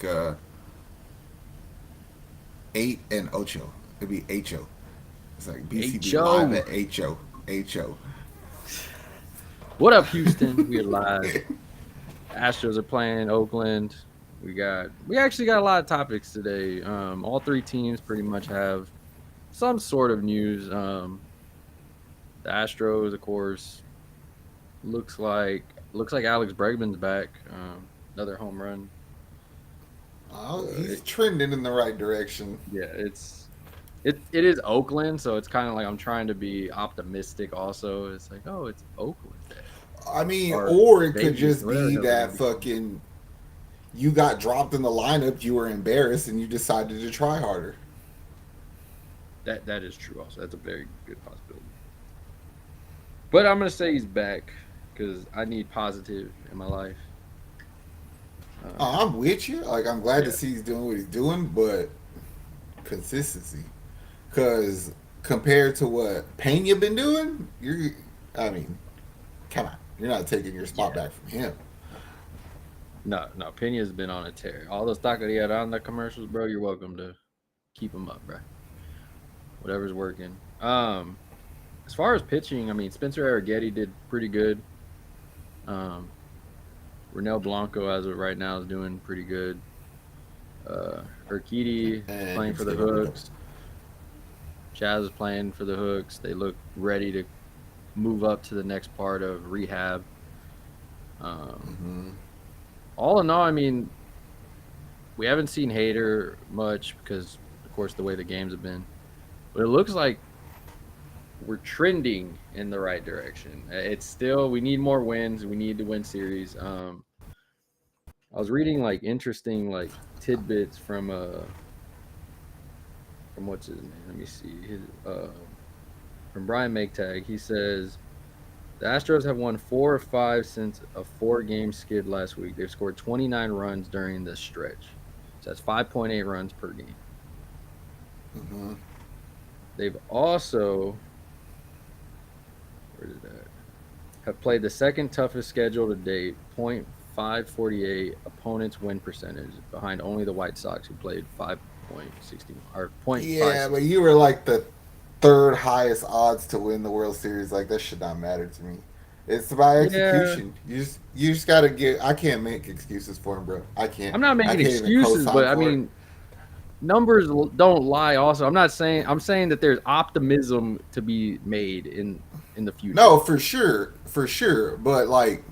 like 8 and 8. It'd be HO. It's like BCB live H.O. at HO. HO. What up, Houston? We are live. Astros are playing Oakland. We actually got a lot of topics today. All three teams pretty much have some sort of news. The Astros, of course, looks like Alex Bregman's back. Another home run. Oh, Uh, he's it, trending in the right direction. yeah, it is Oakland, so it's kind of like I'm trying to be optimistic. Also, it's like, oh, it's Oakland Day I mean, or or it could Vegas just or whatever the be hell they're gonna that be called. fucking you got dropped in the lineup, you were embarrassed, and you decided to try harder. That is true. Also, that's a very good possibility. But I'm gonna say he's back because I need positive in my life. Um, I'm with you. Like, I'm glad to yeah, see he's doing what he's doing, but consistency. Because compared to what Pena been doing, I mean, come on. You're not taking your spot yeah. back from him. No. Pena's been on a tear. All those Taqueria commercials, bro. You're welcome to keep them up, bro. Whatever's working. As far as pitching, I mean, Spencer Arrighetti did pretty good. Um, Renel Blanco, as of right now, is doing pretty good. Urquidy is And playing he's for the getting rid of. Hooks. Chaz is playing for the Hooks. They look ready to move up to the next part of rehab. Um, Mm-hmm. all in all, I mean, we haven't seen Hader much because, of course, the way the games have been. But it looks like we're trending in the right direction. It's still we need more wins. We need to win series. I was reading like interesting like tidbits from what's his name? Let me see. From Brian Maketag. He says the Astros have won 4 of 5 since a 4-game skid last week. They've scored 29 runs during this stretch. So that's 5.8 runs per game. Mm-hmm. They've also where did that have played the second toughest schedule to date, .548 opponents win percentage, behind only the White Sox who played 5.60 or Yeah, but .560. you were like the third highest odds to win the World Series. Like, that should not matter to me. It's about Yeah, execution. You just gotta get. I can't make excuses for him, bro. I can't. I'm not I making can't even excuses, but co-sign I for it. mean numbers don't lie. Also, I'm saying that there's optimism to be made in the future. No, for sure. But like,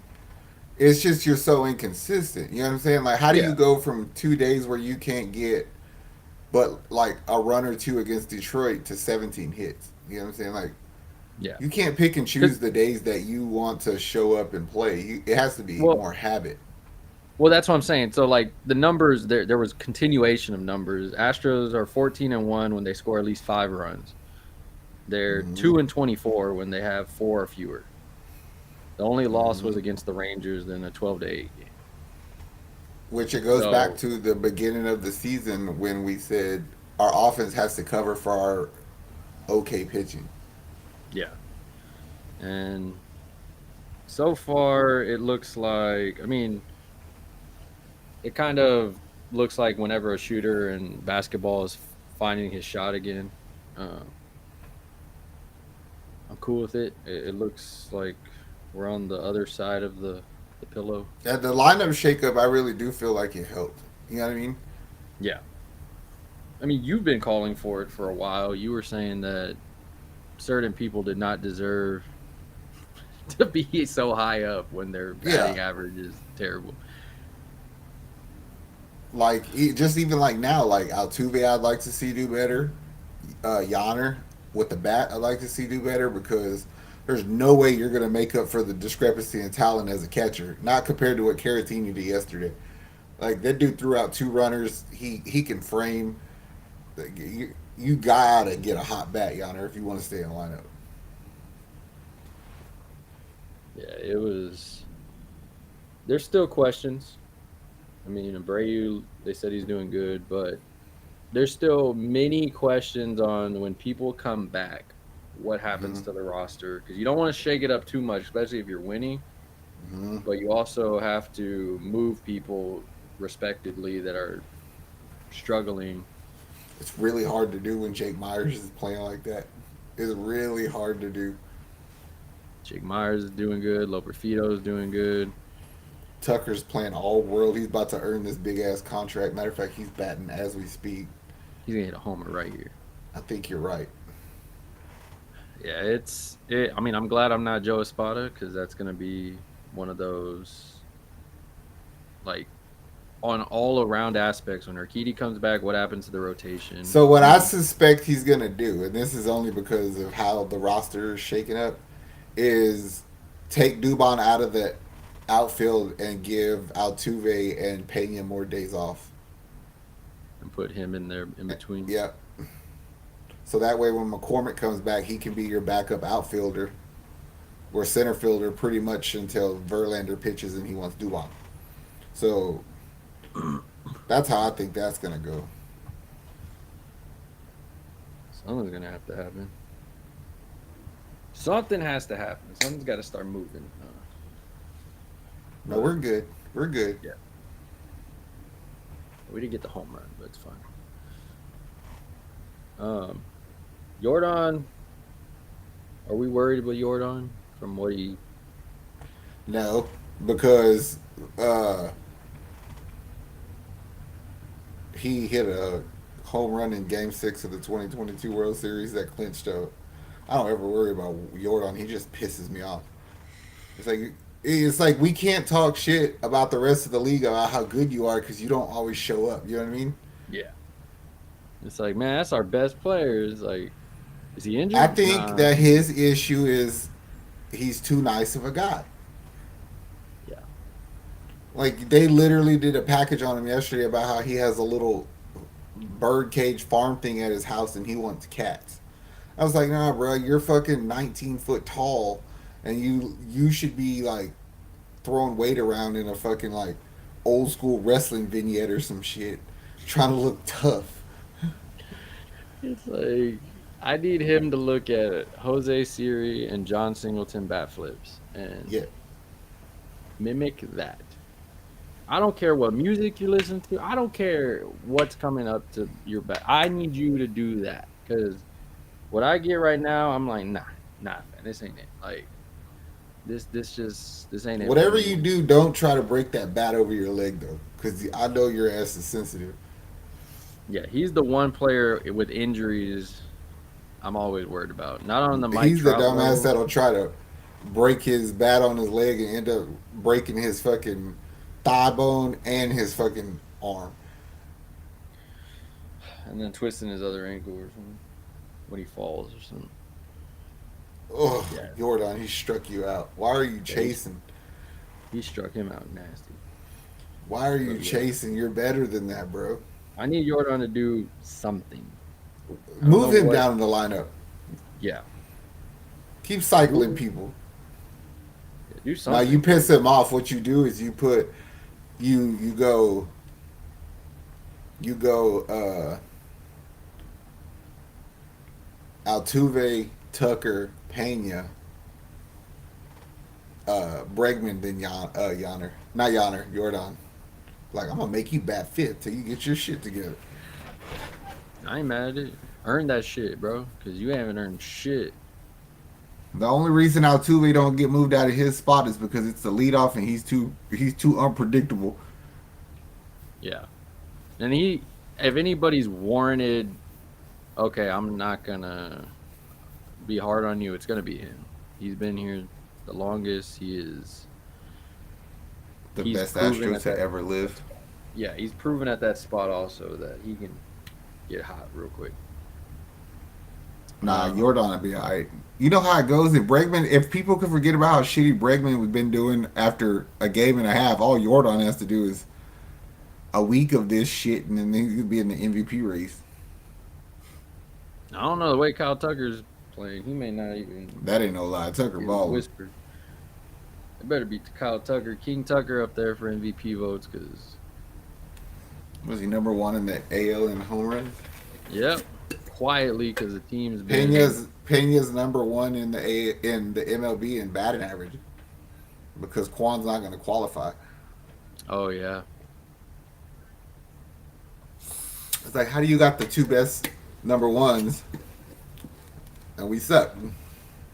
it's just you're so inconsistent. You know what I'm saying? Like, how do you Yeah, go from 2 days where you can't get but like a run or two against Detroit to 17 hits? You know what I'm saying? Like, yeah. you can't pick and 'Cause- choose the days that you want to show up and play. It has to be well, more habit. Well, that's what I'm saying. So like the numbers there was continuation of numbers. Astros are 14-1 when they score at least 5 runs. They're Hmm. 2-24 when they have 4 or fewer. The only loss was Hmm. against the Rangers in a 12-8 game. Which it goes back So, to the beginning of the season when we said our offense has to cover for our okay pitching. yeah. And so far it looks like I mean, it kind of looks like whenever a shooter in basketball is finding his shot again. Um, I'm cool with it. It looks like we're on the other side of the pillow. Yeah, the lineup shakeup, I really do feel like it helped. You know what I mean? Yeah. I mean, you've been calling for it for a while. You were saying that certain people did not deserve to be so high up when their Yeah, batting average is terrible. like just even like now, like Altuve, I'd like to see do better. Yonner with the bat, I'd like to see do better because there's no way you're gonna make up for the discrepancy in talent as a catcher. Not compared to what Caratini did yesterday. Like, that dude threw out two runners. He can frame. Like, you gotta get a hot bat, Yonner, if you want to stay in the lineup. Yeah, it was. There's still questions. I mean, Abreu, they said he's doing good, but there's still many questions on when people come back, what happens Mm-hmm. to the roster? Because you don't want to shake it up too much, especially if you're winning, Mm-hmm. but you also have to move people respectively that are struggling. It's really hard to do when Jake Myers is playing like that. It's really hard to do. Jake Myers is doing good. Loperfido is doing good. Tucker's playing all world. He's about to earn this big ass contract. Matter of fact, he's batting as we speak. He's gonna hit a homer right here. I think you're right. Yeah, I mean, I'm glad I'm not Joe Espada because that's gonna be one of those like on all around aspects. When Urquidy comes back, what happens to the rotation? So what I suspect he's gonna do, and this is only because of how the roster is shaking up, is take Dubon out of the outfield and give Altuve and Pena more days off. And put him in there in between. Yep. So that way, when McCormick comes back, he can be your backup outfielder or center fielder pretty much until Verlander pitches and he wants Dubon. So that's how I think that's gonna go. Something's gonna have to happen. Something has to happen. Something's got to start moving. No, we're good. We're good. Yeah. We didn't get the home run, but it's fine. Jordan, are we worried about Jordan from what he? No, because he hit a home run in Game 6 of the 2022 World Series that clinched up. I don't ever worry about Jordan. He just pisses me off. It's like we can't talk shit about the rest of the league about how good you are because you don't always show up. You know what I mean? Yeah. It's like, man, that's our best player. It's like, is he injured? I think that his issue is he's too nice of a guy. Yeah. Like they literally did a package on him yesterday about how he has a little bird cage farm thing at his house and he wants cats. I was like, nah, bro, you're fucking 19 foot tall, and you should be like throwing weight around in a fucking like old school wrestling vignette or some shit, trying to look tough. It's like I need him to look at Jose Siri and John Singleton bat flips and Yeah, mimic that. I don't care what music you listen to. I don't care what's coming up to your bat. I need you to do that because what I get right now, I'm like, nah, man, this ain't it. Like, this ain't it. whatever you do, don't try to break that bat over your leg though, because I know your ass is sensitive. Yeah, he's the one player with injuries I'm always worried about. Not on the Mike He's the Trout dumbass level. that'll try to break his bat on his leg and end up breaking his fucking thigh bone and his fucking arm. And then twisting his other ankle or something when he falls or something. Oh, Yeah. Jordan, he struck you out. Why are you chasing? He struck him out nasty. Why are you But, yeah. chasing? You're better than that, bro. I need Jordan to do something. Move him what- down in the lineup. Yeah. Keep cycling people. Do Now something. you piss him off. What you do is you put you go Altuve, Tucker, Pena, Bregman, then Yonner. Not Yonner, Jordan. Like, I'm gonna make you bat fifth till you get your shit together. I ain't mad at it. Earn that shit, bro. Because you haven't earned shit. The only reason Altuve don't get moved out of his spot is because it's the leadoff and he's too unpredictable. Yeah. And if anybody's warranted, okay, I'm not going to be hard on you, it's going to be him. He's been here the longest. He's Best proven Astros at to that- ever live. Yeah, he's proven at that spot also that he can get hot real quick. Nah, Jordan will be alright. You know how it goes. If people can forget about how shitty Bregman has been doing after a game and a half, all Jordan has to do is a week of this shit, and then he could be in the MVP race. I don't know the way Kyle Tucker's playing. He may not even That ain't no lie. Tucker even balling. whisper. It better be Kyle Tucker, King Tucker up there for MVP votes because, Was he number one in the AL in home runs? yep, quietly because the team's been. Pena's number one in the MLB in batting average because Kwan's not going to qualify. Oh, yeah. It's like, how do you got the two best number ones and we suck?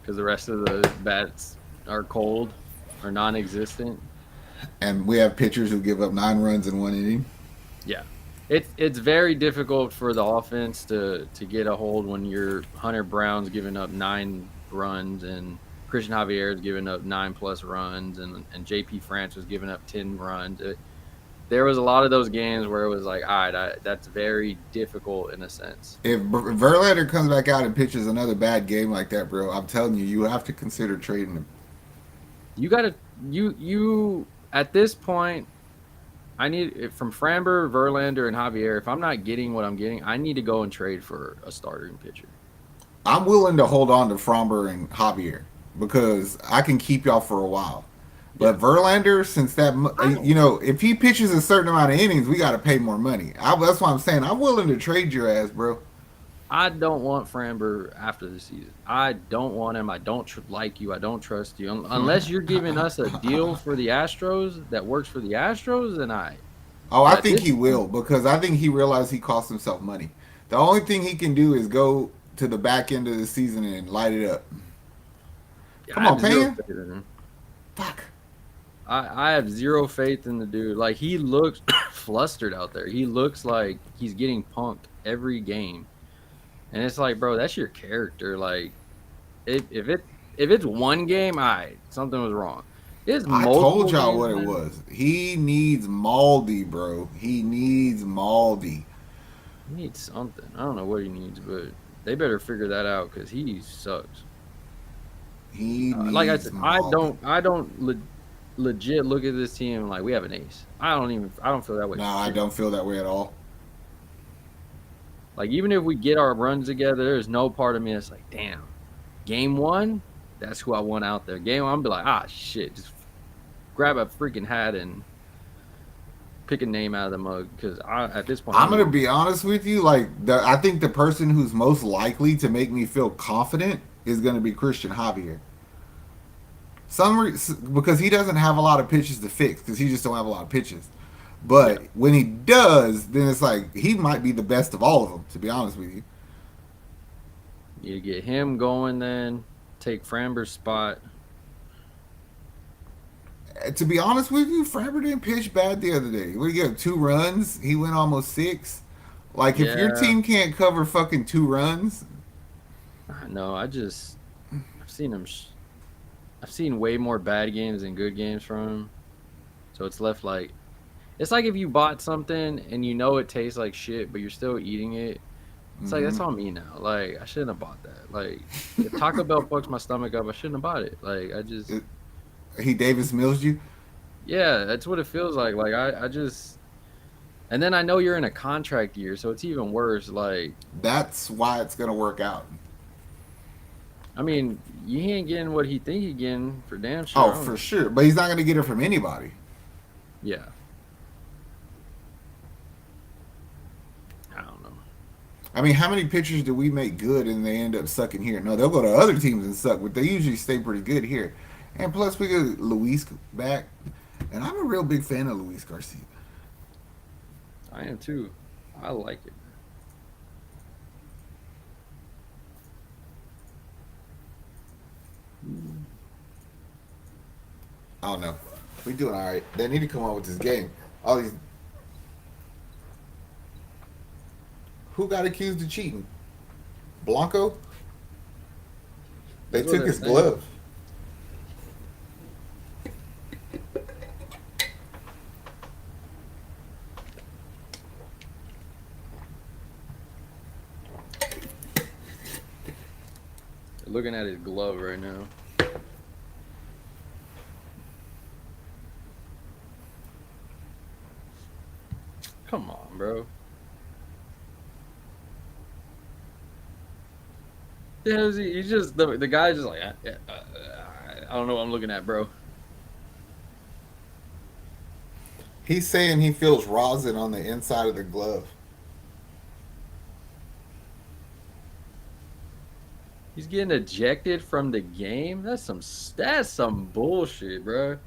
because the rest of the bats are cold or non-existent. And we have pitchers who give up 9 runs in 1 inning. Yeah, it's very difficult for the offense to get a hold when your Hunter Brown's giving up 9 runs and Christian Javier's giving up 9+ runs and JP France was giving up 10 runs. There was a lot of those games where it was like, all right, that's very difficult in a sense. If Verlander comes back out and pitches another bad game like that, bro, I'm telling you, you have to consider trading him. You got to you at this point. I need from Framber, Verlander, and Javier. If I'm not getting what I'm getting, I need to go and trade for a starting pitcher. I'm willing to hold on to Fromber and Javier because I can keep y'all for a while. Yeah. But Verlander, since that, if he pitches a certain amount of innings, we got to pay more money. That's why I'm saying I'm willing to trade your ass, bro. I don't want Framber after the season. I don't want him. I don't like you. I don't trust you. Unless you're giving us a deal for the Astros that works for the Astros, then I. Oh, I think he will because I think he realized he cost himself money. The only thing he can do is go to the back end of the season and light it up. Come on, pay him. Fuck. I have zero faith in the dude. Like, he looks flustered out there. He looks like he's getting punked every game. And it's like, bro, that's your character. Like, if it's one game, something was wrong. I told y'all what it was. He needs Maldi, bro. He needs Maldi. He needs something. I don't know what he needs, but they better figure that out because he sucks. He needs like I said, Maldi. I don't legit look at this team like we have an ace. I don't feel that way. No, I don't feel that way at all. Like, even if we get our runs together, there's no part of me that's like, damn, game one, that's who I want out there. Game one, I'm be like, shit, just grab a freaking hat and pick a name out of the mug. Because at this point, I'm gonna be honest with you. Like, I think the person who's most likely to make me feel confident is gonna be Christian Javier. Because he doesn't have a lot of pitches to fix because he just don't have a lot of pitches. But when he does, then it's like he might be the best of all of them, to be honest with you. You get him going then, take Framber's spot. To be honest with you, Framber didn't pitch bad the other day. What, he gave 2 runs? He went almost 6. Like, if your team can't cover fucking 2 runs. No, I've seen him. I've seen way more bad games than good games from him. So it's left like. It's like if you bought something and you know it tastes like shit, but you're still eating it. It's like, that's on me now. Like, I shouldn't have bought that. Like, if Taco Bell fucks my stomach up, I shouldn't have bought it. Like, He Davis Mills you? Yeah, that's what it feels like. Like, and then I know you're in a contract year, so it's even worse. Like, that's why it's going to work out. I mean, he ain't getting what he think he getting for damn sure. Oh, for sure. But he's not going to get it from anybody. Yeah. I don't know. I mean, how many pitchers do we make good and they end up sucking here? No, they'll go to other teams and suck, but they usually stay pretty good here. And plus, we get Luis back, and I'm a real big fan of Luis Garcia. I am too. I like it. I don't know. We doing all right. They need to come on with this game. All these. Who got accused of cheating? Blanco? They took his glove. They're looking at his glove right now. Come on, bro. Yeah, he's just the guy's just like, I don't know what I'm looking at, bro. He's saying he feels rosin on the inside of the glove. He's getting ejected from the game. That's some bullshit, bro.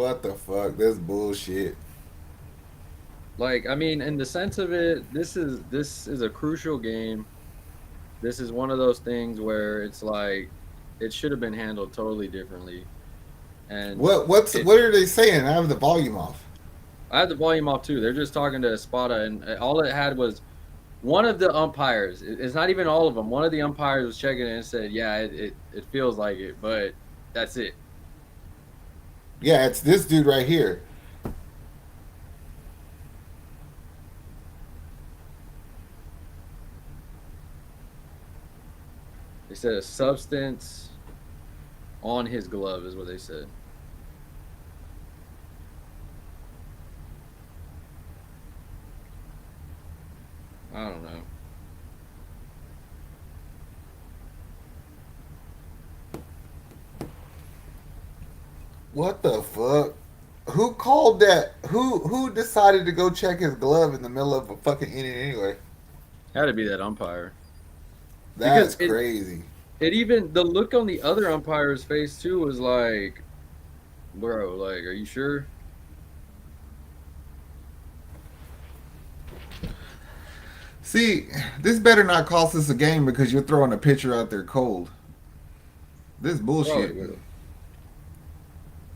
What the fuck? That's bullshit. Like, I mean, in the sense of it, this is a crucial game. This is one of those things where it's like it should have been handled totally differently. And it, What are they saying? I have the volume off. I had the volume off too. They're just talking to Espada, and all it had was one of the umpires. It's not even all of them. One of the umpires was checking it and said, "Yeah, it feels like it," but that's it. Yeah, it's this dude right here. They said a substance on his glove is what they said. I don't know. What the fuck? Who called that? Who decided to go check his glove in the middle of a fucking inning anyway? Had to be that umpire because That's crazy. it even the look on the other umpire's face too was like, bro, like, are you sure? See, this better not cost us a game because you're throwing a pitcher out there cold. This Probably bullshit. would have.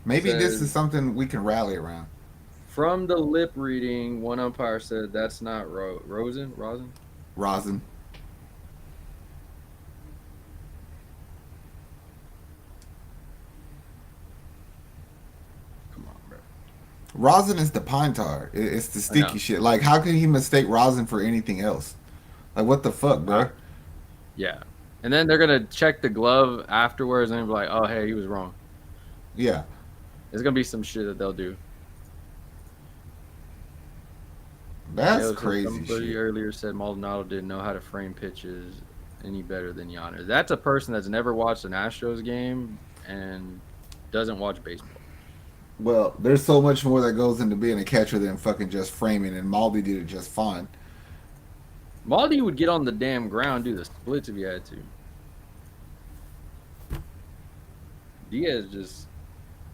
Maybe this is Says something we can rally around. from the lip reading, one umpire said that's not Rosen. Rosin. Come on, bro. Rosin is the pine tar. It's the I know. sticky shit. Like, how can he mistake rosin for anything else? Like, what the fuck, bro? Yeah. And then they're gonna check the glove afterwards and be like, "Oh, hey, he was wrong." Yeah, There's gonna be some shit that they'll do. that's Yeah, crazy somebody shit. earlier said Maldonado didn't know how to frame pitches any better than Yonder. That's a person that's never watched an Astros game and doesn't watch baseball. Well, there's so much more that goes into being a catcher than fucking just framing, and Maldi did it just fine. Maldi would get on the damn ground, do the splits if he had to. Diaz just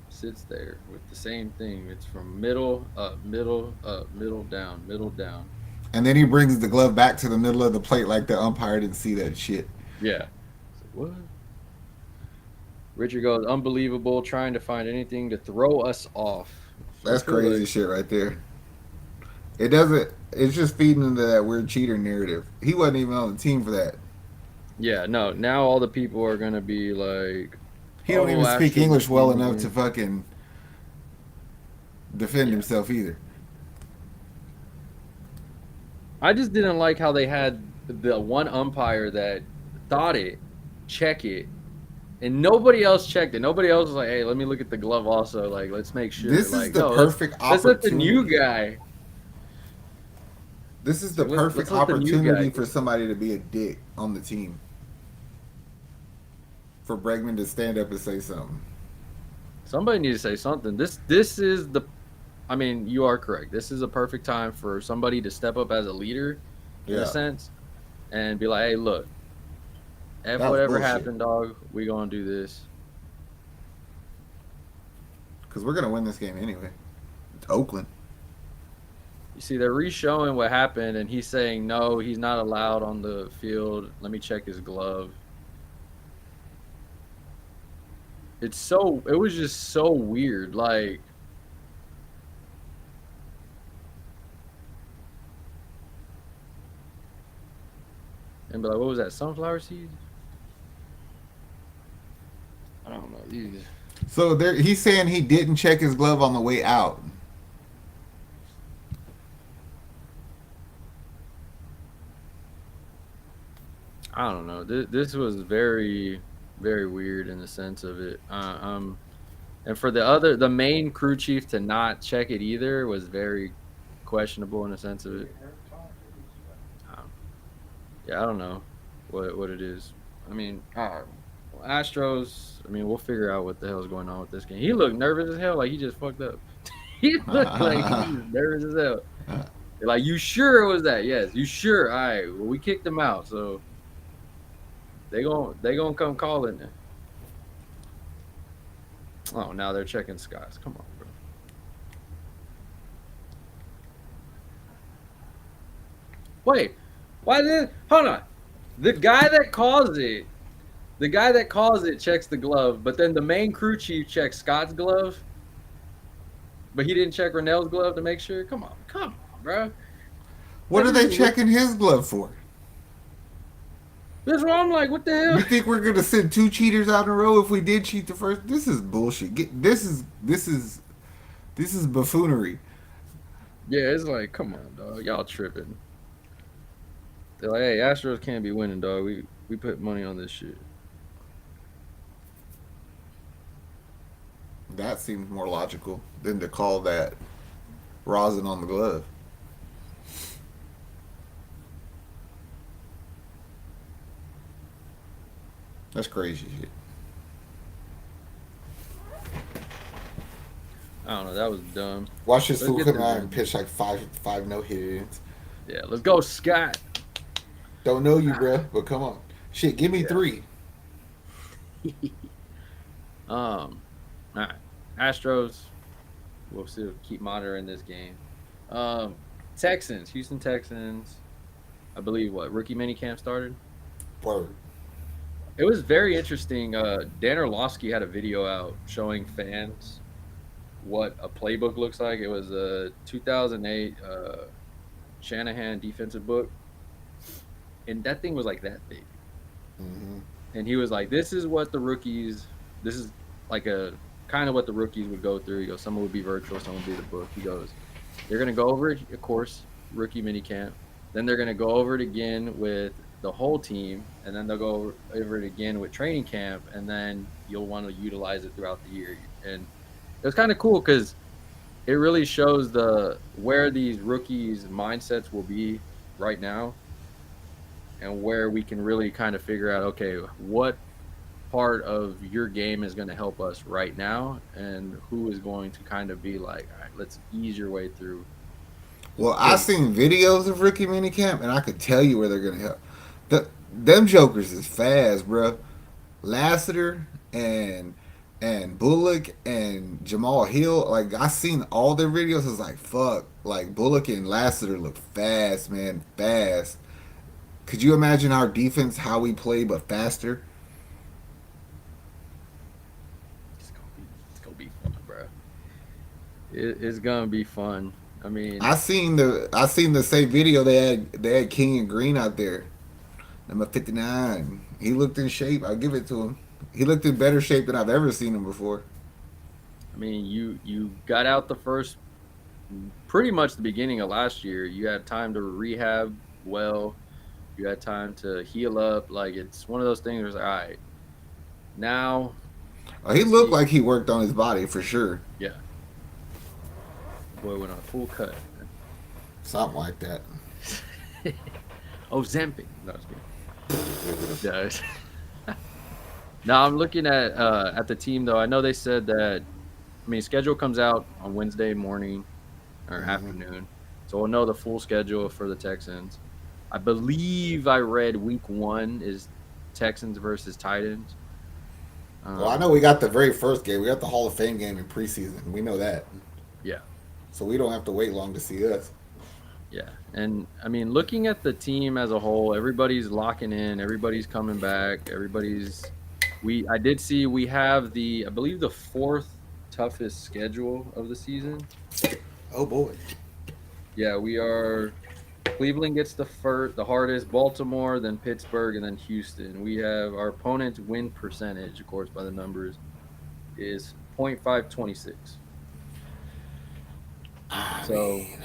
sits there with the same thing. It's from middle up, middle up, middle down, middle down. And then he brings the glove back to the middle of the plate like the umpire didn't see that shit. Yeah. It's like, what? Richard goes, unbelievable, trying to find anything to throw us off. So I That's feel crazy like, shit right there. It doesn't. It's just feeding into that weird cheater narrative. He wasn't even on the team for that. yeah, no, now all the people are going to be like, He don't oh, even speak Astros English well won the enough to game. fucking defend Yeah. himself either. I just didn't like how they had the one umpire that thought it, check it, and nobody else checked it. Nobody else was like, hey, let me look at the glove also. Like, let's make sure. This is Like, the no, perfect let's let the new opportunity. guy. This is the Let's perfect let the new guy opportunity get for it. somebody to be a dick on the team. For Bregman to stand up and say something. Somebody needs to say something. This is the. I mean, you are correct. This is a perfect time for somebody to step up as a leader, in a Yeah, sense, and be like, hey, look, F that was whatever bullshit. happened, dog. We gonna do this. Because we're gonna win this game anyway. It's Oakland. You see, they're re-showing what happened, and he's saying no, he's not allowed on the field. Let me check his glove. It was just so weird. Like, and be like, what was that? Sunflower seeds? I don't know. These. So there, he's saying he didn't check his glove on the way out. I don't know. This was very, very weird in the sense of it. And for the main crew chief to not check it either was very questionable in the sense of it. Um, yeah, I don't know what it is. I mean, Astros. I mean, we'll figure out what the hell's going on with this game. He looked nervous as hell, like he just fucked up. He looked like he was nervous as hell. They're like, you sure it was that? Yes, you sure? All right. Well, we kicked him out, so they gonna come calling it. Oh, now they're checking skies. Come on, bro. Wait, why did hold on? The guy that calls it, the guy that calls it checks the glove, but then the main crew chief checks Scott's glove, but he didn't check Rennell's glove to make sure. Come on, bro. What That are they doesn't look. checking his glove for? That's why I'm like, what the hell? You think we're gonna send two cheaters out in a row if we did cheat the first? This is bullshit. This is buffoonery. Yeah, it's like, come on, dog, y'all tripping. They're like, hey, Astros can't be winning, dog. We put money on this shit. That seems more logical than to call that rosin on the glove. That's crazy shit. I don't know. That was dumb. Watch this Let's fool get come through out this. and pitch like five no hits. Yeah, let's go, Scott. Don't know you, bruh, but come on. Shit, give me Yeah. three. All right. Astros. We'll still keep monitoring this game. Um, Texans, Houston Texans. I believe what rookie minicamp started. Word. It was very interesting. Dan Orlovsky had a video out showing fans what a playbook looks like. It was a 2008 Shanahan defensive book, and that thing was like that big. Mm-hmm. And he was like, "This is what the rookies. This is like a kind of what the rookies would go through." He goes, "Some would be virtual, some would be the book." He goes, "They're gonna go over it, of course, rookie minicamp. Then they're gonna go over it again with the whole team, and then they'll go over it again with training camp, and then you'll want to utilize it throughout the year." And it was kind of cool because it really shows the where these rookies' mindsets will be right now, and where we can really kind of figure out, okay, what part of your game is going to help us right now, and who is going to kind of be like, all right, let's ease your way through. Well, I Because seen videos of rookie minicamp, and I could tell you where they're gonna help. Them jokers is fast, bruh. Lassiter and Bullock and Jamal Hill. Like I seen all their videos. It's like fuck. Like Bullock and Lassiter look fast, man, fast. Could you imagine our defense, how we play, but faster? it's gonna be fun, bro. It's gonna be fun. I mean, I seen the same video they had King and Green out there. Number 59. He looked in shape. I'll give it to him. He looked in better shape than I've ever seen him before. you got out the first, pretty much the beginning of last year. You had time to rehab well. You had time to heal up. Like it's one of those things where it's like, all right, now He let's looked see. like he worked on his body for sure. Yeah, boy went on a full cut. Something like that. Oh, Zempic. No, it's good. No. Now I'm looking at the team though. I know they said that. I mean, schedule comes out on Wednesday morning or Hmm. afternoon, so we'll know the full schedule for the Texans. I believe I read week 1 is Texans versus Titans. Well, I Um, know we got the very first game. We got the Hall of Fame game in preseason. We know that. yeah, So we don't have to wait long to see us. yeah, and I mean, looking at the team as a whole, everybody's locking in, everybody's coming back, everybody's. I did see we have I believe the fourth toughest schedule of the season. Oh boy. Yeah, we are. Cleveland gets the hardest, Baltimore, then Pittsburgh, and then Houston. We have our opponent's win percentage, of course, by the numbers, is .526. I So, mean,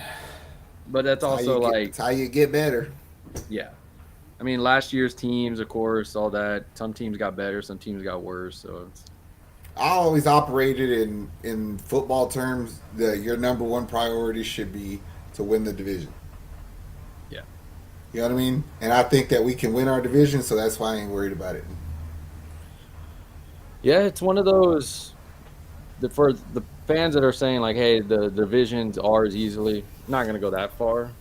but that's also like, it's how you get better. yeah. I mean, last year's teams, of course, all that. Some teams got better, some teams got worse. So, I always operated in football terms that your number one priority should be to win the division. yeah. You know what I mean? And I think that we can win our division, so that's why I ain't worried about it. Yeah, it's one of those, for the fans that are saying, like, hey, the division's ours easily, I'm not going to go that far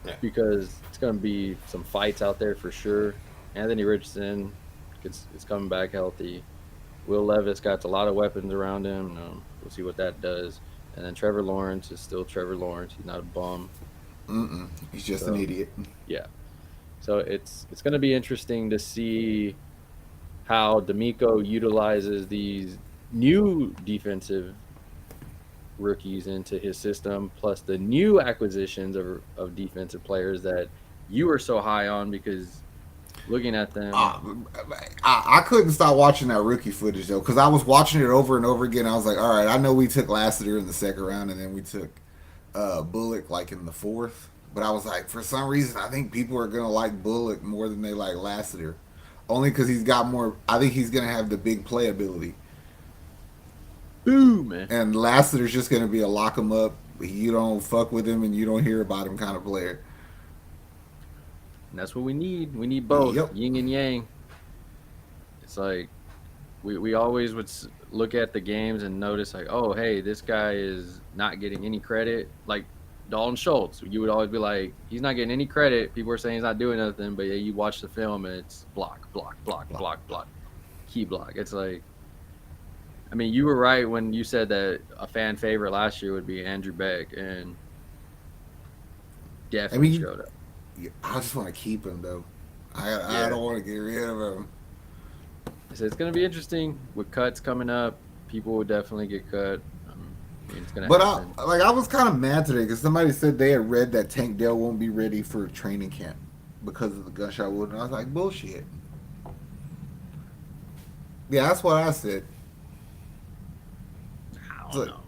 Yeah. because it's going to be some fights out there for sure. Anthony Richardson is coming back healthy. Will Levis got a lot of weapons around him. We'll see what that does. And then Trevor Lawrence is still Trevor Lawrence. He's not a bum. Mm-mm. He's just an So idiot. yeah, so it's going to be interesting to see how D'Amico utilizes these new defensive rookies into his system, plus the new acquisitions of defensive players that you were so high on because looking at them, Uh, I couldn't stop watching that rookie footage though, because I was watching it over and over again. I was like, all right, I know we took Lassiter in the second round, and then we took Bullock like in the fourth. But I was like, for some reason, I think people are gonna like Bullock more than they like Lassiter, only because he's got more. I think he's gonna have the big playability, boom, man. and Lassiter's just gonna be a lock him up. You don't fuck with him, and you don't hear about him kind of player. And that's what we need. We need both, Yep. yin and yang. It's like we always would look at the games and notice like, oh, hey, this guy is not getting any credit. Like Dalton Schultz, you would always be like, he's not getting any credit. People are saying he's not doing nothing, but yeah, you watch the film and it's block, block, block, block, block, key block. It's like, I mean, you were right when you said that a fan favorite last year would be Andrew Beck, and I definitely mean, showed up. I just want to keep him though. I Yeah, don't want to get rid of him. so it's going to be interesting with cuts coming up. People will definitely get cut. I mean, it's going to But happen. I was kind of mad today because somebody said they had read that Tank Dell won't be ready for training camp because of the gunshot wound, and I was like, bullshit. Yeah, that's what I said. I It's don't like, know.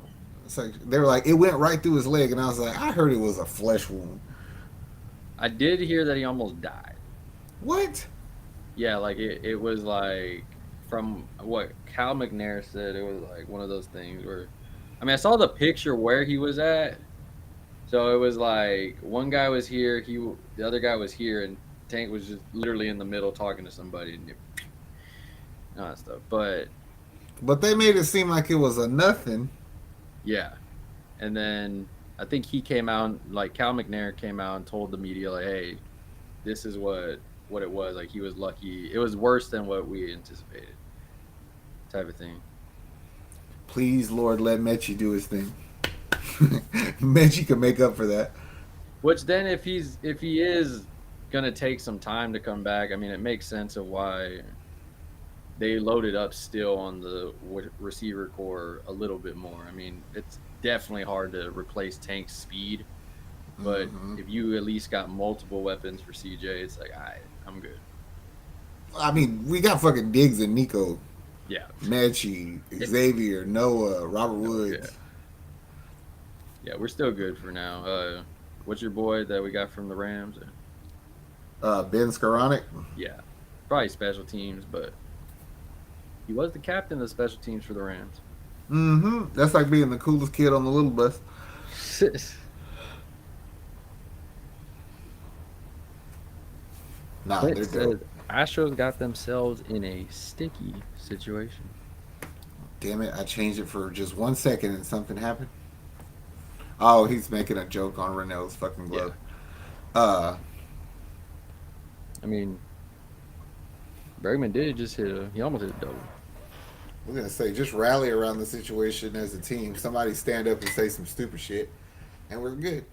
it's like they were like, it went right through his leg, and I was like, I heard it was a flesh wound. I did hear that he almost died. What? Yeah, like it was like from what Cal McNair said, it was like one of those things where, I mean, I saw the picture where he was at. So it was like one guy was here, the other guy was here, and Tank was just literally in the middle talking to somebody and all that stuff. But But they made it seem like it was a nothing. yeah, and then I think he came out, like Cal McNair came out and told the media like, "Hey, this is what it was. Like he was lucky. It was worse than what we anticipated." Type of thing. Please, Lord, let Mechie do his thing. Mechie can make up for that. Which then, if he is gonna take some time to come back, I mean, it makes sense of why they loaded up still on the receiver core a little bit more. I mean, it's definitely hard to replace Tank's speed, but Hmm. if you at least got multiple weapons for CJ, it's like, I'm good. I mean, we got fucking Diggs and Nico, Yeah, Mechie, Xavier, Noah, Robert no, yeah, Woods. yeah. We're still good for now. What's your boy that we got from the Rams? Ben Skoranek. Yeah, probably special teams, but he was the captain of special teams for the Rams. Mm-hmm. That's like being the coolest kid on the little bus. Nah, Clint they're dope. says Astros got themselves in a sticky situation. Damn it, I changed it for just 1 second and something happened. Oh, he's making a joke on Renault's fucking Yeah, glove. Uh, I mean, Bergman did just he almost hit a double. we're gonna say just rally around the situation as a team. Somebody stand up and say some stupid shit, and we're good.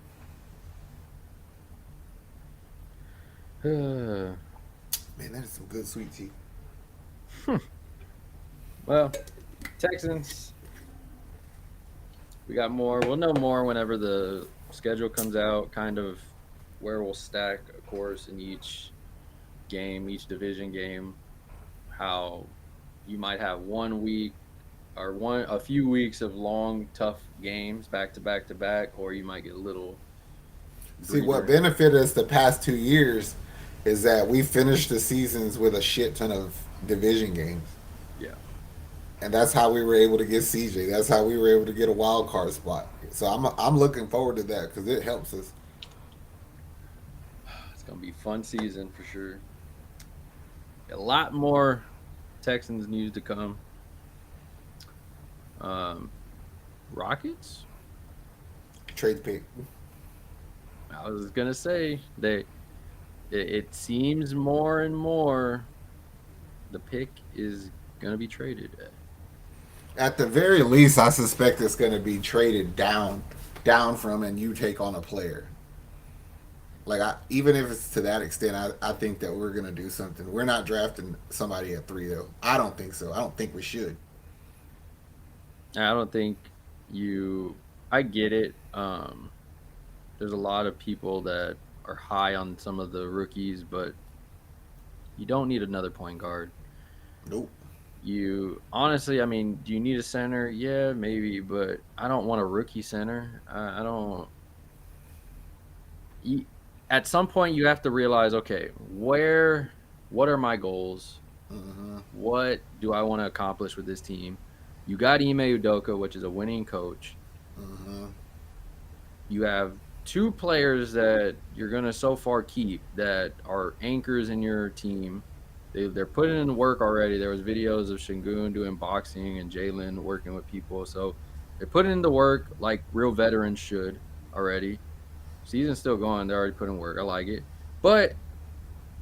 Man, that is some good sweet tea. Well, Texans, we got more. We'll know more whenever the schedule comes out, kind of where we'll stack, of course, in each game, each division game, how you might have 1 week or a few weeks of long, tough games back to back to back, or you might get a little See, what breather. benefited us the past 2 years is that we finished the seasons with a shit ton of division games. Yeah, And that's how we were able to get CJ. That's how we were able to get a wild card spot. So I'm looking forward to that because it helps us. it's gonna be a fun season for sure. A lot more Texans news to come. Um, Rockets. Trade pick. I was gonna say it seems more and more the pick is gonna be traded. At the very least, I suspect it's going to be traded down from, and you take on a player. Like even if it's to that extent, I think that we're gonna do something. We're not drafting somebody at 3 though. I don't think so. I don't think we should. I don't think you. I get it. There's a lot of people that are high on some of the rookies, but you don't need another point guard. Nope. You honestly, I mean, do you need a center? Yeah, maybe, but I don't want a rookie center. I don't. You, at some point, you have to realize, okay, what are my goals? Mm-hmm. What do I want to accomplish with this team? You got Ime Udoka, which is a winning coach. Mm-hmm. You have two players that you're gonna so far keep that are anchors in your team. They're putting in the work already. There was videos of Shingun doing boxing and Jalen working with people, so they're putting in the work like real veterans should already. Season's still going. They're already putting work. I like it, but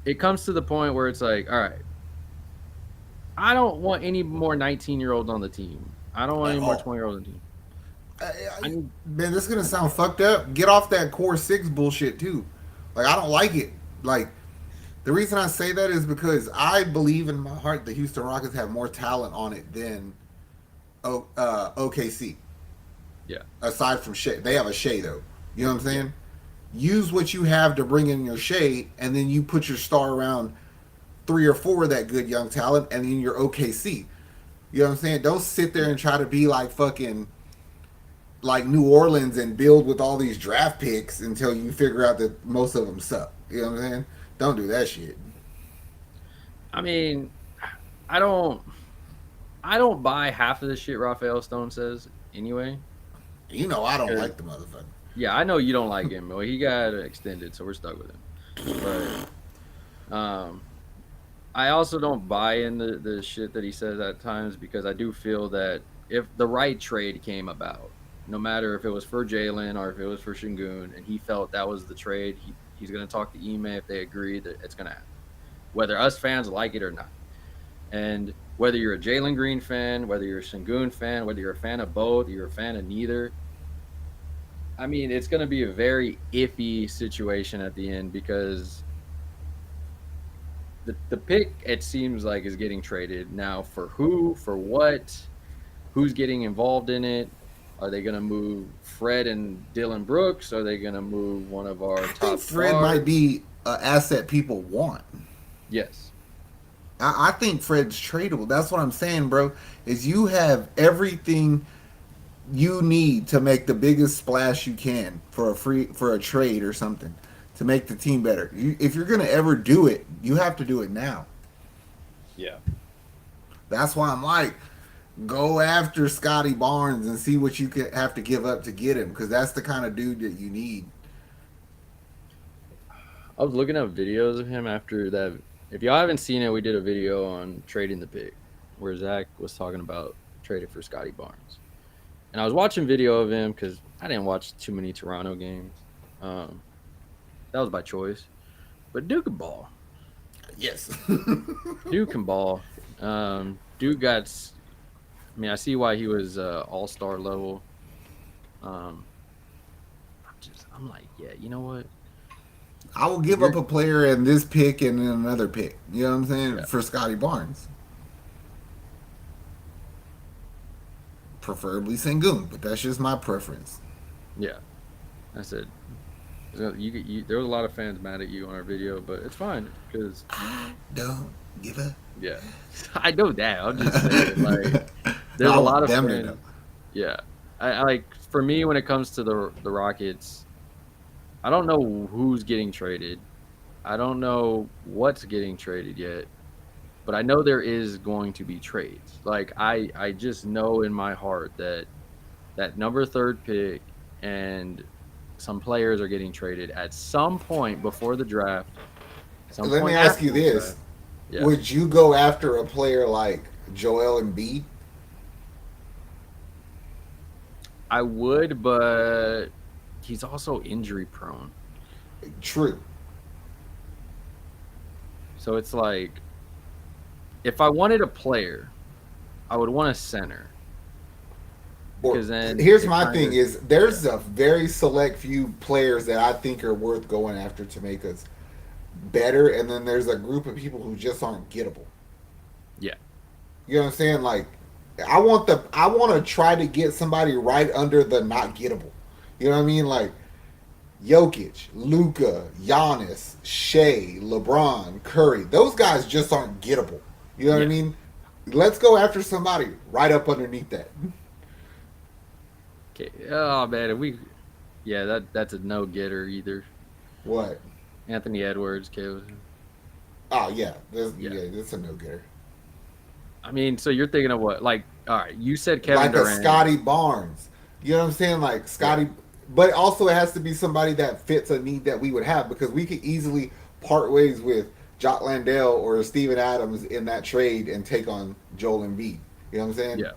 it comes to the point where it's like, all right, I don't want any more 19-year-olds on the team. I don't want At any more all. 20-year-olds on the team. I need, Man, this is gonna sound fucked up. Get off that core six bullshit too. Like I don't like it. Like the reason I say that is because I believe in my heart the Houston Rockets have more talent on it than OKC. yeah, Aside from Shea, they have a Shea though. You know what I'm yeah. saying? Use what you have to bring in your Shea, and then you put your star around 3 or 4 of that good young talent, and then you're OKC. You know what I'm saying? Don't sit there and try to be like fucking like New Orleans and build with all these draft picks until you figure out that most of them suck. You know what I'm saying? Don't do that shit. I mean, I don't. I don't buy half of the shit Raphael Stone says anyway. You know I don't 'Cause, like the motherfucker. yeah, I know you don't like him. Well, he got extended, so we're stuck with him. But um, I also don't buy in the shit that he says at times because I do feel that if the right trade came about, no matter if it was for Jalen or if it was for Shingun, and he felt that was the trade, he's going to talk to Ime if they agree that it's going to happen, whether us fans like it or not. And whether you're a Jalen Green fan, whether you're a Shingun fan, whether you're a fan of both, you're a fan of neither, I mean, it's going to be a very iffy situation at the end because the pick, it seems like, is getting traded. Now, for who, for what, who's getting involved in it? Are they going to move Fred and Dylan Brooks? Are they going to move one of our I think top Fred might stars? be an asset people want. Yes. I think Fred's tradable. That's what I'm saying, bro. Is you have everything you need to make the biggest splash you can for a trade or something to make the team better. If you're gonna ever do it, you have to do it now. Yeah. That's why I'm like, go after Scotty Barnes and see what you could have to give up to get him, because that's the kind of dude that you need. I was looking up videos of him after that. If y'all haven't seen it, we did a video on trading the pick where Zach was talking about trading for Scotty Barnes. And I was watching video of him because I didn't watch too many Toronto games. Um, that was by choice. But Duke can ball. Yes. Duke can ball. Duke got. I mean, I see why he was all-star level. Um, I'm like, yeah, you know what? I will If give you're, up a player in this pick and then another pick. You know what I'm saying? yeah, For Scotty Barnes. Preferably Sengun, but that's just my preference. yeah. I said, there was a lot of fans mad at you on our video, but it's fine because, I don't give a. yeah, I know that. I'm just saying, like, No, there's I a lot want of them to know. fans. Yeah, I like for me when it comes to the Rockets, I don't know who's getting traded. I don't know what's getting traded yet, but I know there is going to be trades. Like I just know in my heart that that number third pick and some players are getting traded at some point before the draft, some Let me point ask you after the this: draft. Yeah, would you go after a player like Joel Embiid? I would, but he's also injury prone. True. So it's like if I wanted a player, I would want a center. Or because then here's it my kind thing: of is yeah there's a very select few players that I think are worth going after to make us better, and then there's a group of people who just aren't gettable. yeah You know what I'm saying? Like, I want to try to get somebody right under the not gettable. You know what I mean? Like Jokic, Luca, Giannis, Shea, LeBron, Curry. Those guys just aren't gettable. You know what I yeah. mean? Let's go after somebody right up underneath that. Okay. Oh man, if we yeah that's a no getter either. What? Anthony Edwards, Caleb. Oh yeah, Yeah. that's a no getter. I mean, so you're thinking of what? Like, all right, you said Kevin Like a Durant. Scotty Barnes. You know what I'm saying? Like Yeah. Scotty, but also it has to be somebody that fits a need that we would have because we could easily part ways with Jock Landale or Steven Adams in that trade and take on Joel Embiid. You know what I'm saying? Yeah.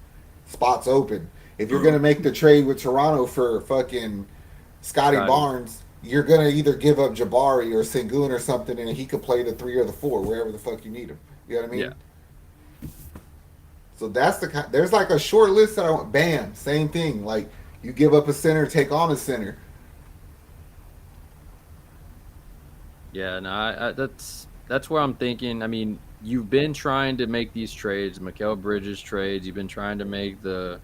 Spots open. If you're gonna make the trade with Toronto for fucking Scotty Scotty. Barnes, you're gonna either give up Jabari or Sengun or something, and he could play the 3 or the 4 wherever the fuck you need him. You know what I Yeah. mean? So that's the kind. There's like a short list that I want. Bam, same thing. Like you give up a center, take on a center. Yeah. No, that's where I'm thinking. I mean, you've been trying to make these trades, Mikal Bridges trades. You've been trying to make the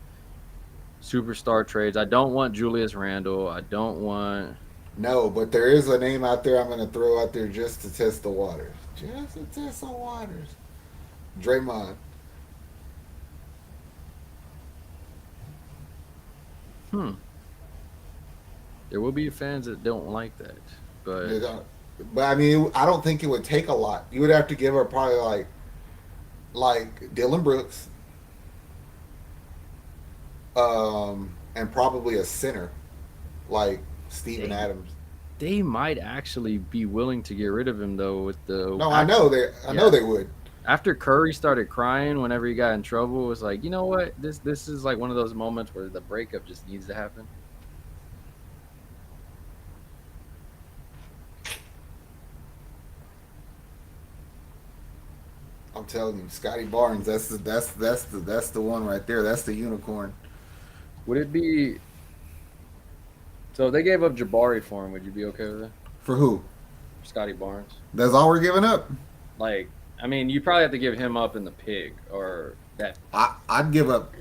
superstar trades. I don't want Julius Randle. I don't want. No, but there is a name out there I'm going to throw out there just to test the waters. Just to test the waters. Draymond. Hmm. There will be fans that don't like that, but But I mean, I don't think it would take a lot. You would have to give her probably like Dylan Brooks, and probably a center like Steven they Adams. they might actually be willing to get rid of him though. With the No, after, I know yeah, they would. after Curry started crying whenever he got in trouble, it was like, you know what? This is like one of those moments where the breakup just needs to happen. I'm telling you, Scotty Barnes. That's the one right there. That's the unicorn. Would it be so? If they gave up Jabari for him. Would you be okay with it? For who? Scotty Barnes. That's all we're giving up. Like, I mean, you probably have to give him up in the pig or that. I'd give up.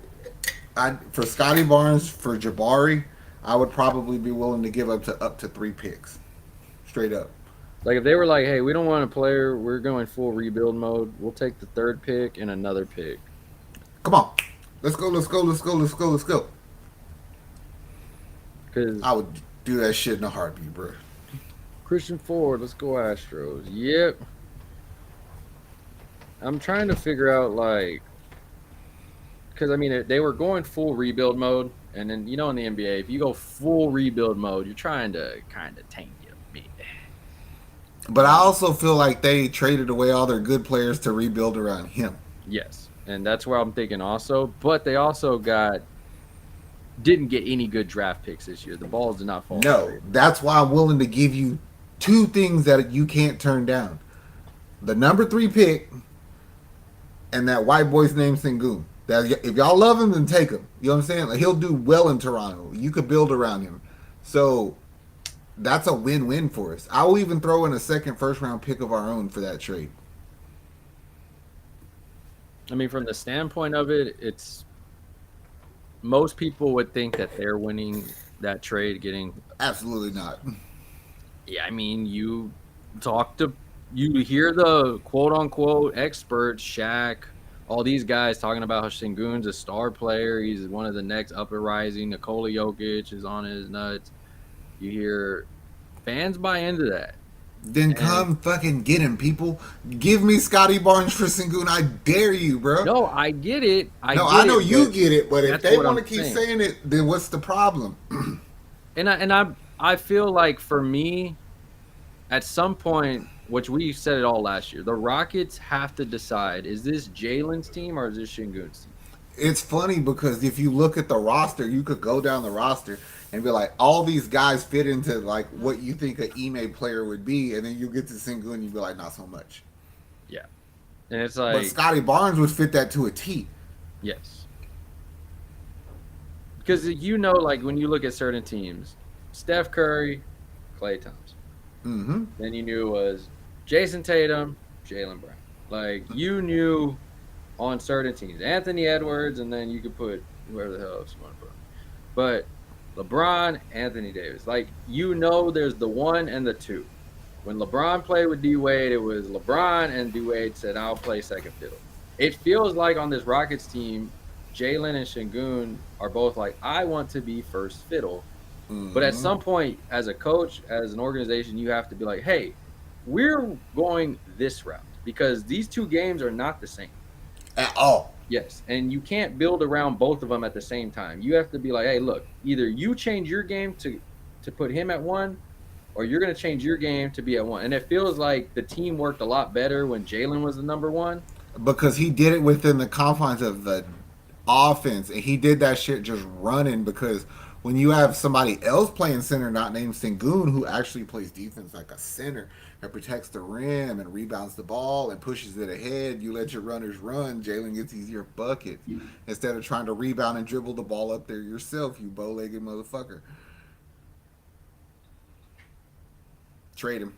I for Scotty Barnes for Jabari. I would probably be willing to give up to 3 picks, straight up. Like, if they were like, hey, we don't want a player, we're going full rebuild mode. We'll take the third pick and another pick. Come on, let's go, let's go, let's go, let's go, let's go. Because I would do that shit in a heartbeat, bro. Christian Ford, let's go Astros. Yep. I'm trying to figure out, like, because I mean, they were going full rebuild mode, and then in the NBA, if you go full rebuild mode, you're trying to kind of tank it a bit. But I also feel like they traded away all their good players to rebuild around him. Yes, and that's where I'm thinking also. But they also didn't get any good draft picks this year. The balls did not fall. No, that's why I'm willing to give you 2 things that you can't turn down: the number 3 pick and that white boy's name Sengun. That if y'all love him, then take him. You know what I'm saying? Like he'll do well in Toronto. You could build around him. So that's a win-win for us. I will even throw in a second first-round pick of our own for that trade. I mean, from the standpoint of it, it's most people would think that they're winning that trade, getting. Absolutely not. Yeah, I mean, you hear the quote unquote experts, Shaq, all these guys talking about how Sengun's a star player. He's one of the next up and rising. Nikola Jokic is on his nuts. You hear fans buy into that. Then And come fucking get him, people. Give me Scotty Barnes for Sengun. I dare you, bro. no, I get it. No, I know you get it, but if that's they what want to I'm keep saying. saying it, then what's the problem? And I feel like for me, at some point, which we said it all last year, the Rockets have to decide: is this Jalen's team or is this Şengün's team? It's funny because if you look at the roster, you could go down the roster and be like, all these guys fit into like what you think an Ime player would be, and then you get to Sengun and you be like, not so much. Yeah, and it's But like Scotty Barnes would fit that to a T. yes. because like when you look at certain teams, Steph Curry, Klay Thompson. Mm-hmm. Then you knew it was Jason Tatum, Jalen Brown. Like you knew on certain teams, Anthony Edwards, and then you could put whoever the hell else you want to put on. But LeBron, Anthony Davis, like there's the one and the two. When LeBron played with D Wade, it was LeBron, and D Wade said, "I'll play second fiddle." It feels like on this Rockets team, Jalen and Şengün are both like, "I want to be first fiddle." But at Mm-hmm. some point, as a coach, as an organization, you have to be like, "Hey, we're going this route because these two games are not the same." At all. Yes, and you can't build around both of them at the same time. You have to be like, "Hey, look, either you change your game to put him at one, or you're going to change your game to be at one." And it feels like the team worked a lot better when Jalen was the number one. Because he did it within the confines of the offense, and he did that shit just running. Because when you have somebody else playing center, not named Sengun, who actually plays defense like a center and protects the rim and rebounds the ball and pushes it ahead, you let your runners run. Jalen gets easier buckets instead of trying to rebound and dribble the ball up there yourself. You bow-legged motherfucker. Trade him.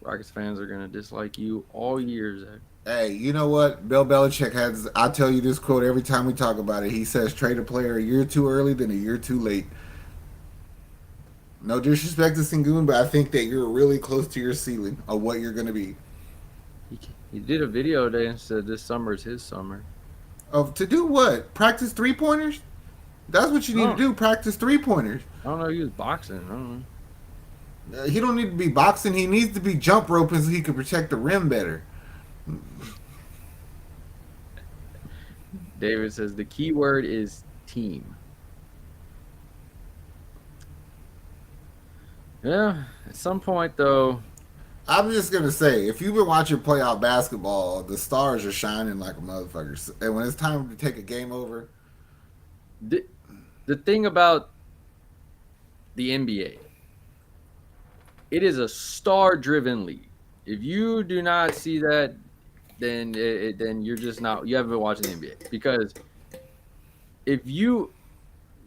Rockets fans are going to dislike you all year, Zach. Hey, you know what? Bill Belichick has. I tell you this quote every time we talk about it. He says, "Trade a player a year too early than a year too late." No disrespect to Sengun, but I think that you're really close to your ceiling of what you're going to be. He did a video today and said this summer is his summer. Of to do what? Practice 3-pointers? That's what you need to Oh, do. Practice 3-pointers. I don't know. He was boxing. I don't know. He don't need to be boxing. He needs to be jump roping so he can protect the rim better. David says the key word is team. Yeah, at some point though, I'm just gonna say, if you've been watching playoff basketball, the stars are shining like a motherfucker. And when it's time to take a game over, the, the thing about the NBA, it is a star-driven league. If you do not see that, then you're just not you haven't been watching the NBA because if you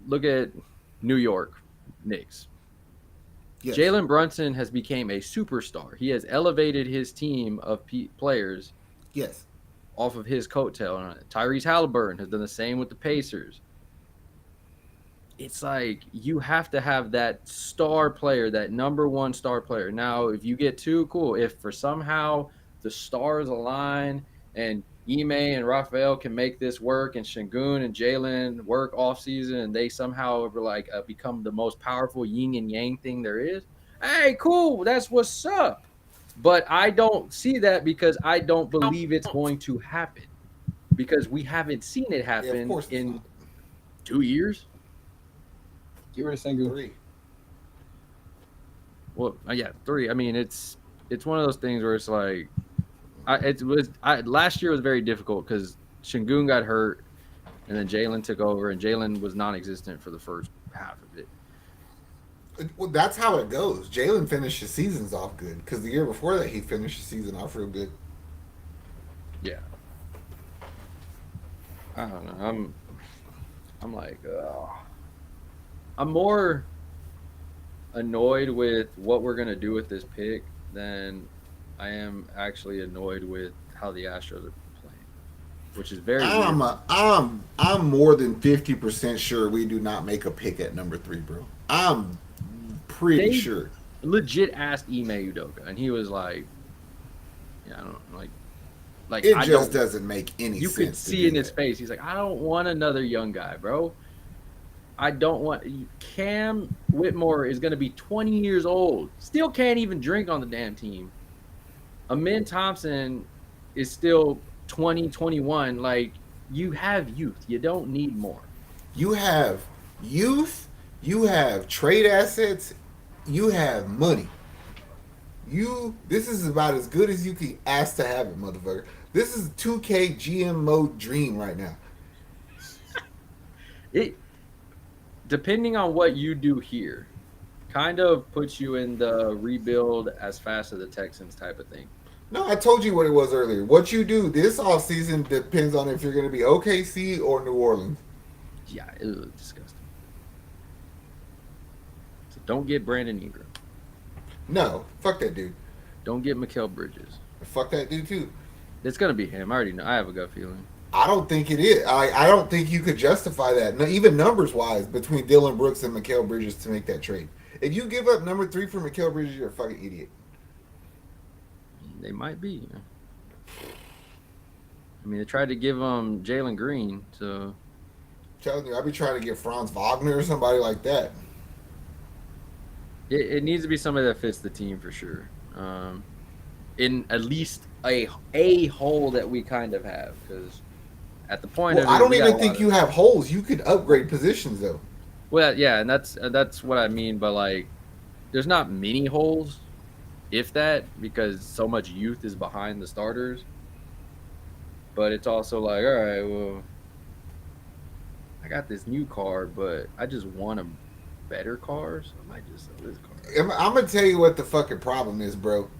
look at New York Knicks, yes, Jalen Brunson has become a superstar. He has elevated his team of players yes, off of his coattail. Tyrese Halliburton has done the same with the Pacers. It's like you have to have that star player, that number one star player. Now, if you get too cool, if for somehow the stars align and Ime and Raphael can make this work, and Şengün and Jalen work off season, and they somehow like become the most powerful yin and yang thing there is. Hey, cool, that's what's up. But I don't see that because I don't believe it's going to happen because we haven't seen it yeah, of happen course it's in not. 2 years. Get rid of Sengun. 3. Well, yeah, 3. I mean, it's one of those things where it's like, last year was very difficult because Şengün got hurt, and then Jalen took over, and Jalen was non-existent for the first half of it. Well, that's how it goes. Jalen finished his seasons off good because the year before that he finished his season off real good. Yeah, I don't know. I'm like, I'm more annoyed with what we're gonna do with this pick than I am actually annoyed with how the Astros are playing, which is very weird. I'm more than 50% sure we do not make a pick at number 3, bro. I'm pretty They sure. legit asked Ime Udoka, and he was like, "Yeah, I don't like It I just don't." doesn't make any You sense. could to see do in his that. face. He's like, "I don't want another young guy, bro. I don't want." Cam Whitmore is going to be 20 years old. Still can't even drink on the damn team. Amin Thompson is still 20, 21. Like, you have youth. You don't need more. You have youth, you have trade assets, you have money. This is about as good as you can ask to have it, motherfucker. This is 2K GM mode dream right now. It depending on what you do here, kind of puts you in the rebuild as fast as the Texans type of thing. No, I told you what it was earlier. What you do this offseason depends on if you're going to be OKC or New Orleans. Yeah, it was disgusting. So don't get Brandon Ingram. No, fuck that dude. Don't get Mikal Bridges. Fuck that dude too. It's gonna be him. I already know. I have a gut feeling. I don't think it is. I don't think you could justify that, even numbers wise, between Dylan Brooks and Mikal Bridges to make that trade. If you give up number 3 for Mikal Bridges, you're a fucking idiot. They might be. I mean, they tried to give him Jalen Green, so I'm telling you, I'd be trying to get Franz Wagner or somebody like that. it needs to be somebody that fits the team for sure. In at least a hole that we kind of have, because at the point Well, of it, I don't we got even a think lot you of, have holes. You could upgrade positions though. well, yeah, and that's what I mean. But like, there's not many holes, if that, because so much youth is behind the starters. But it's also like, all right, well, I got this new car, but I just want a better car, so I might just sell this car. I'm gonna tell you what the fucking problem is, bro.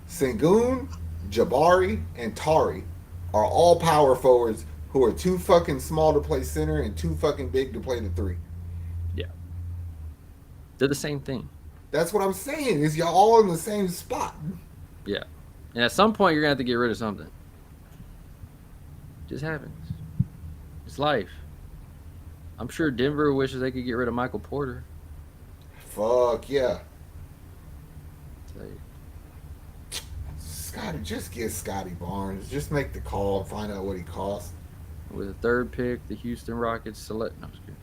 Sengun, Jabari, and Tari are all power forwards who are too fucking small to play center and too fucking big to play the 3. Yeah, they're the same thing. That's what I'm saying. Is y'all all in the same spot? Yeah, and at some point you're gonna have to get rid of something. Just happens. It's life. I'm sure Denver wishes they could get rid of Michael Porter. Fuck yeah. It's like, Scotty, just get Scotty Barnes. Just make the call and find out what he costs. with a third pick, the Houston Rockets select. No, I'm just kidding.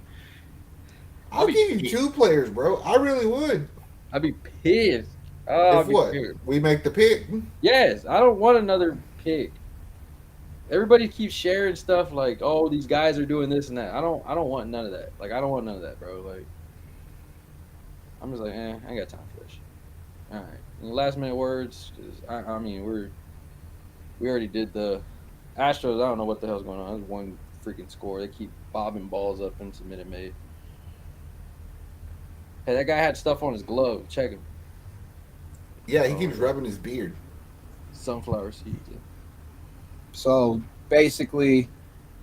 I'll give you 2 players, bro. I really would. I'd be pissed. Oh, If what? We make the pick. Yes, I don't want another pick. Everybody keeps sharing stuff like, "Oh, these guys are doing this and that." I don't want none of that. Like, I don't want none of that, bro. Like, I'm just like, I ain't got time for this shit. All right, and last minute words, because I mean, we already did the Astros. I don't know what the hell's going on. That's one freaking score. They keep bobbing balls up into Minute Maid. Hey, that guy had stuff on his glove. Check him. Yeah, he keeps rubbing his beard. Sunflower seeds. So basically,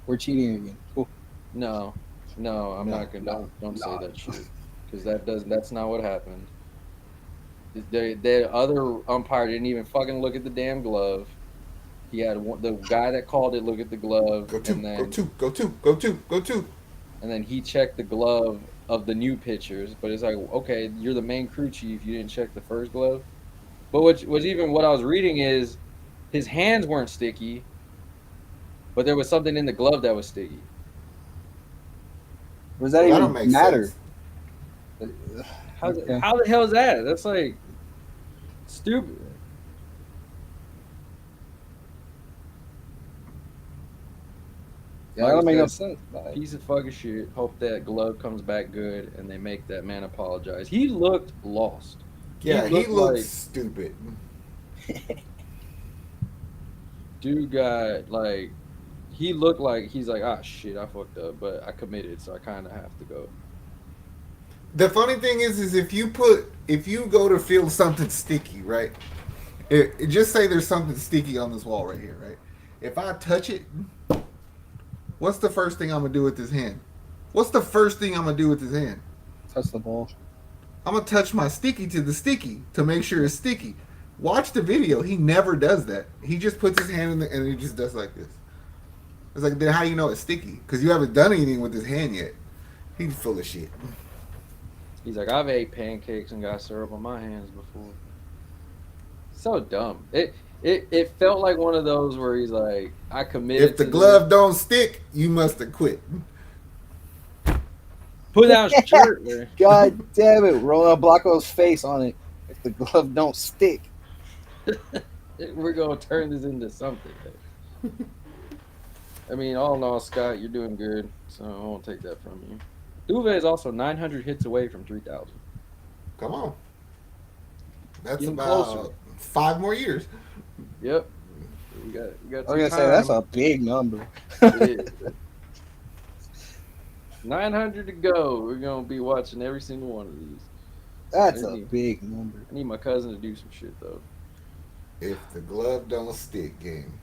we're cheating again. Cool. No, I'm not gonna. Don't say that shit, because that's not what happened. The other umpire didn't even fucking look at the damn glove. He had the guy that called it look at the glove, Go 2, and then go 2. and then he checked the glove of the new pitchers. But it's like, okay, you're the main crew chief. You didn't check the first glove. But what I was reading is his hands weren't sticky, but there was something in the glove that was sticky. Does that That don't even make matter? sense. How Okay. how the hell is that? That's like stupid. Yeah, that don't make no sense. Like, Piece of fucking shit. Hope that glove comes back good and they make that man apologize. He looked lost. Yeah, he looked looks like- stupid. Dude got like, he looked like he's like, ah shit, I fucked up, but I committed, so I kind of have to go. The funny thing is if you go to feel something sticky, right? Just say there's something sticky on this wall right here, right? If I touch it, what's the first thing I'm gonna do with this hand? What's the first thing I'm gonna do with this hand? touch the ball. I'm gonna touch my sticky to the sticky to make sure it's sticky. Watch the video. He never does that. He just puts his hand in and he just does like this. It's like, then how do you know it's sticky? Because you haven't done anything with his hand yet. He's full of shit. He's like, I've ate pancakes and got syrup on my hands before. So dumb. It felt like one of those where he's like, I committed. If the to glove don't stick, you must have quit. put down shirt, man. God damn it! Rolling a Blocko's face on it. If the glove don't stick. We're gonna turn this into something. I mean, all in all, Scott, you're doing good, so I won't take that from you. Duve is also 900 hits away from 3,000. Come on. That's Getting about closer. 5 more years. Yep. We got I was some gonna say time. that's a big number. It is. 900 to go. We're gonna be watching every single one of these. That's a Maybe. big number. I need my cousin to do some shit though. If the glove don't stick, game.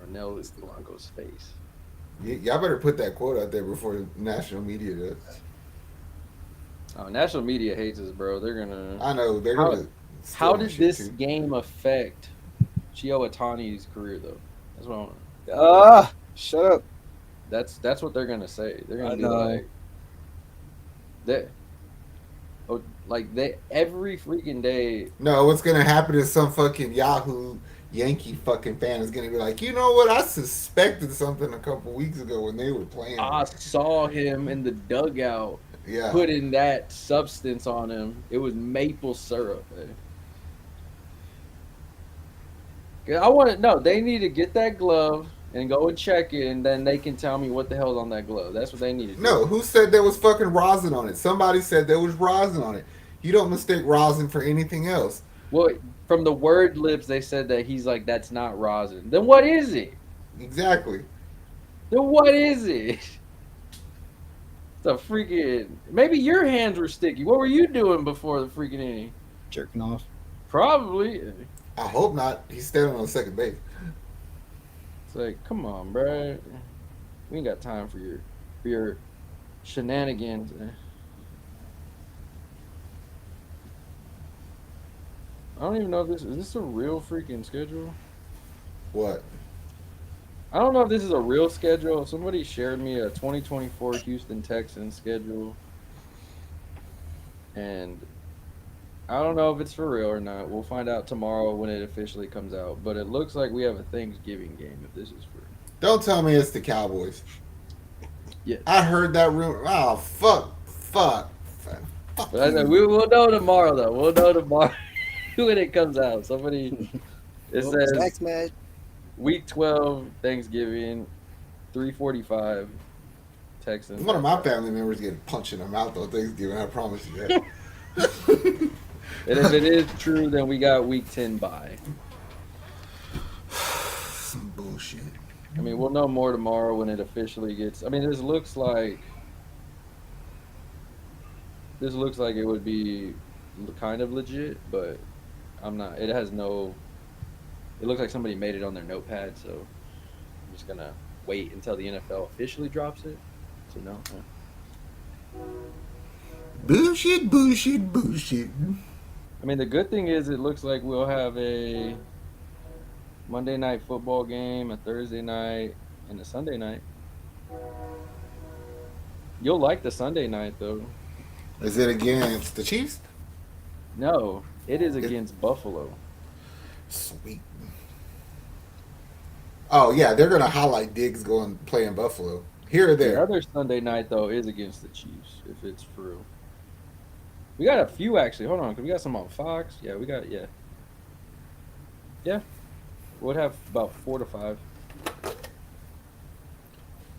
Or nail this Blanco's face. Y'all better put that quote out there before national media does. Oh, national media hates us, bro. They're gonna. I know they're How gonna how steal my did shit this too. game affect Chio Otani's career though? That's what I want. Shut up. That's what they're gonna say. They're I gonna be know. like that. Oh, like they every freaking day. No, what's gonna happen is some fucking Yahoo Yankee fucking fan is gonna be like, you know what? I suspected something a couple weeks ago when they were playing I them. saw him in the dugout Yeah. putting that substance on him. It was maple syrup. Eh? Yeah, I want to know. They need to get that glove and go and check it, and then they can tell me what the hell's on that glove. That's what they need to do. No, who said there was fucking rosin on it? Somebody said there was rosin on it. You don't mistake rosin for anything else. Well, from the word lips, they said that he's like, that's not rosin. Then what is it? Exactly. Then what is it? It's a freaking. Maybe your hands were sticky. What were you doing before the freaking inning? Jerking off. Probably. I hope not. He's standing on second base. It's like, come on, bro. We ain't got time for your shenanigans. I don't even know if this is this a real freaking schedule. What? I don't know if this is a real schedule. Somebody shared me a 2024 Houston Texans schedule, and I don't know if it's for real or not. We'll find out tomorrow when it officially comes out. But it looks like we have a Thanksgiving game if this is for. Don't tell me it's the Cowboys. Yes. I heard that rumor. Oh, fuck. Fuck But I said, you. we'll know tomorrow, though. We'll know tomorrow when it comes out. Somebody, it says Next match. week 12, Thanksgiving, 3:45, Texans. One of my family members getting punched in the mouth on Thanksgiving. I promise you that. And if it is true, then we got week 10 bye. Some bullshit. I mean, we'll know more tomorrow when it officially gets. I mean, this looks like it would be kind of legit, but I'm not. It has no. It looks like somebody made it on their notepad, so I'm just gonna wait until the NFL officially drops it. So no. Bullshit. I mean, the good thing is it looks like we'll have a Monday night football game, a Thursday night, and a Sunday night. You'll like the Sunday night though. Is it against the Chiefs? No, it is against Buffalo. Sweet. Oh yeah, they're gonna highlight Diggs going play in Buffalo. Here or The there. other Sunday night though is against the Chiefs, if it's true. We got a few actually. Hold on, 'cause we got some on Fox. Yeah, we got yeah. We'll have about 4 to 5.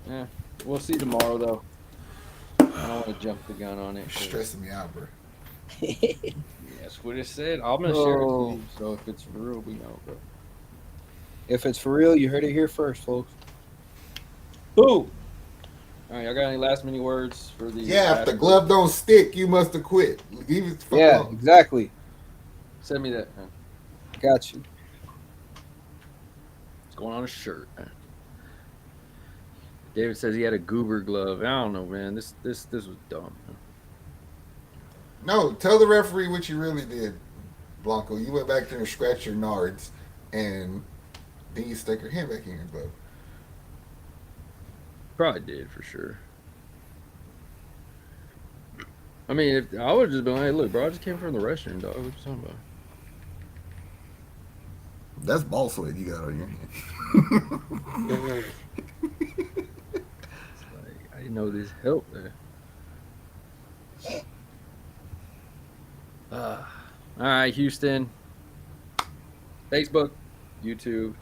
Yeah, we'll see tomorrow though. I don't want to jump the gun on it. You're 'Cause stressing me out, bro. that's what it said. I'm gonna share it to Oh. you. So if it's for real, we know, bro. If it's for real, you heard it here first, folks. Boom. All right, y'all got any last minute words for the? Yeah, if the glove don't stick, you must have quit. Leave it the fuck Yeah, alone. exactly. Send me that. Man. Got you. It's going on a shirt. David says he had a goober glove. I don't know, man. This was dumb. No, tell the referee what you really did, Blanco. You went back there and scratched your nards, and then you stuck your hand back in your glove. Probably did for sure. I mean, if I would just been like, look, bro, I just came from the restroom, dog. What you talking about? That's ball sweat you got on your hand. It's like, I didn't know this helped there. All right, Houston. Facebook, YouTube.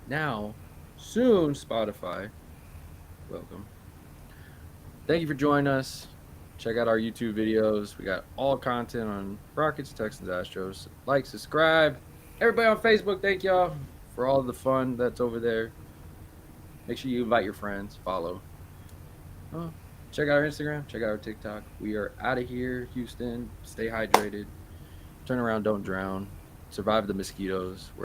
Now, soon, Spotify. Welcome. Thank you for joining us. Check out our YouTube videos. We got all content on Rockets, Texans, Astros. Like, subscribe. Everybody on Facebook, thank y'all for all of the fun that's over there. Make sure you invite your friends. Follow. Oh, check out our Instagram. Check out our TikTok. We are out of here, Houston. Stay hydrated. Turn around, don't drown. survive the mosquitoes.